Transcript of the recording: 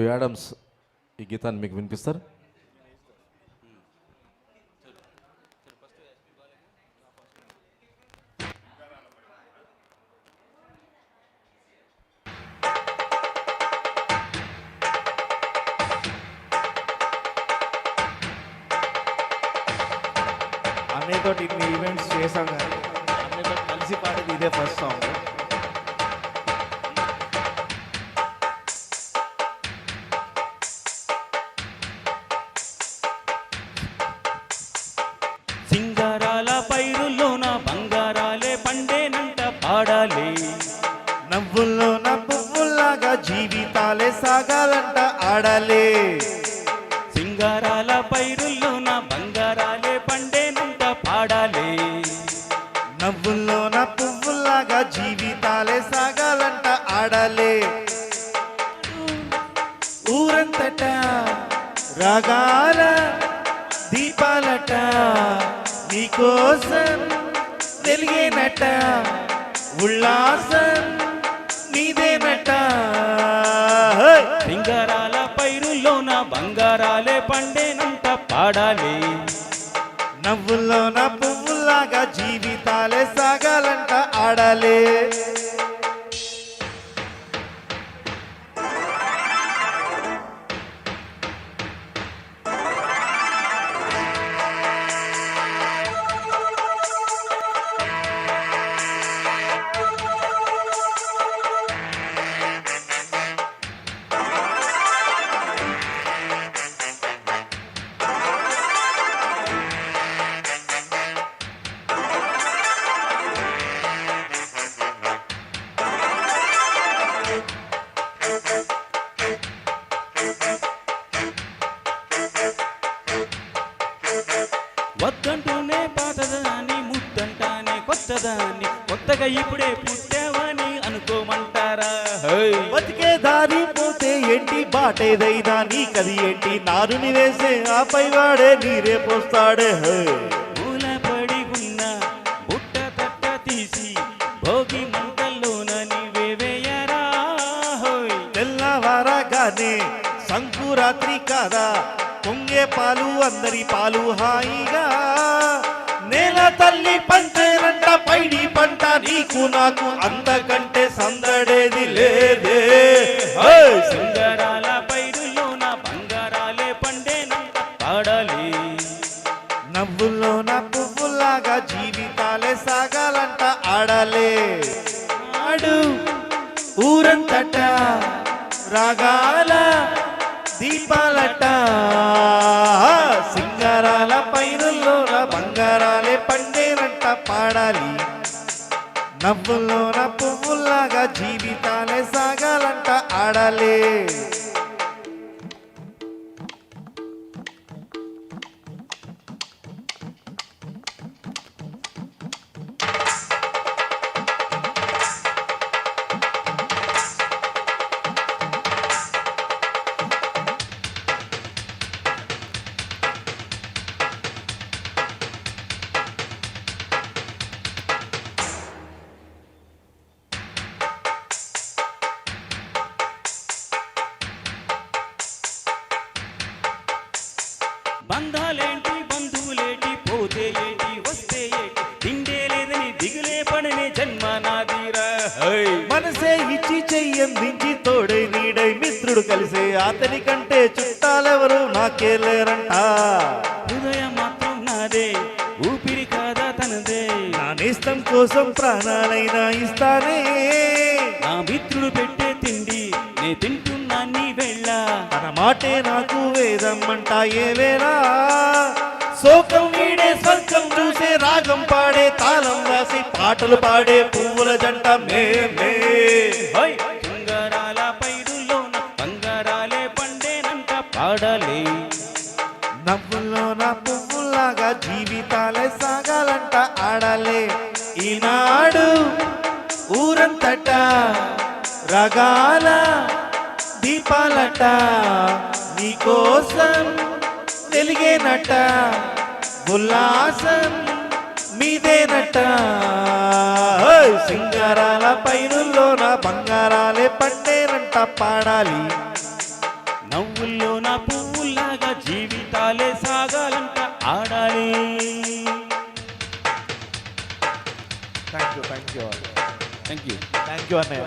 Adams ఈ గీతాన్ని మీకు వినిపిస్తారు. అన్నయ్యతో ఇన్ని ఈవెంట్స్ చేసాం కానీ అన్నయ్యతో కలిసి పాడేది ఇదే ఫస్ట్ సాంగ్. సింగారాల పైరుల్లోన బంగారాలే పండేనంట పాడాలి. నవ్వుల్లోన పువ్వుల్లాగా జీవితాలే సాగాలంట ఆడాలి. సింగారాల పైరుల్లోన బంగారాలే పండేనంట పాడాలి. నవ్వుల్లోన పువ్వుల్లాగా జీవితాలే సాగాలంట ఆడాలి. ఊరంతట రాగాల దీపాలట నీకోసం వెలిగేనట, ఉల్లాసం నీదేనట. సింగారాల పైరుల్లోన బంగారాలే పండేనంట పాడాలి. నవ్వుల్లోన పువ్వుల్లాగా జీవితాలే సాగాలంట ఆడాలి. వద్దంటూనే పాతదాన్ని, ముద్దంటానే కొత్తదాన్ని, కొత్తగా ఇప్పుడే పుట్టావని అనుకోమంటారా? బతికే దారి పోతే ఏంటి, బాటేదైనా నీకది ఏంటి, నారుని వేసే ఆపై వాడే నీరే పోస్తాడే. మూలపడి ఉన్న బుట్ట తట్ట తీసి భోగి మంటల్లోన నీవే వేయరా. తెల్లవారగానే సంకురాత్రి కాదా, పొంగే పాలు అందరి పాలు హాయిగా. నేల తల్లి పంచేరంట పైడి పంట, నీకు నాకు అంతకంటే సందడేది లేదే. సింగారాల పైరుల్లోన బంగారాలే పండేనంట పాడాలి. నవ్వుల్లోన పువ్వుల్లాగా జీవితాలే సాగాలంట ఆడాలి. ఆడు ఊరంతట రాగాల దీపాలట, సింగారాల పైరుల్లోన బంగారాలే పండేనంట పాడాలి. నవ్వుల్లోన పువ్వుల్లాగా జీవితాలే సాగాలంట ఆడాలి. బంధాలేంటి బంధువులేటి, పోతే ఏంటి వస్తే ఏంటి, తిండే లేదని దిగులే పడని జన్మ నాదిరా. మనసే ఇచ్చి చెయ్యందించి తోడై నీడై మిత్రుడు కలిసే, అతని కంటే చుట్టాలెవరు నాకే లేరంట. హృదయం మాత్రం నాదే, ఊపిరి కాదా తనదే. నా నేస్తం కోసం ప్రాణాలైనా ఇస్తానే. నా మిత్రుడు పెట్టే తిండి నే తింటున్నా నీ వెళ్ళ. తన మాటే నాకు వేదం అంట ఏ వేళ. శోకం వీడే స్వర్గం చూసే, రాగం పాడే తాళం రాసి పాటలు పాడే పువ్వుల జంట మేమే. సింగారాల పైరుల్లోన బంగారాలే పండేనంట పాడాలి. నవ్వుల్లోన పువ్వుల్లాగా జీవితాలే సాగాలంట ఆడాలి. ఈనాడు ఊరంతట రగాల దీపాలట నీకోసం వెలిగేనట, ఉల్లాసం మీదేనట. సింగారాల పైరుల్లోన బంగారాలే పండేనంట పాడాలి. నవ్వుల్లో నా పువ్వుల్లాగా జీవితాలే సాగాలంట ఆడాలి. Thank you thank you. Thank you అన్నయ్య.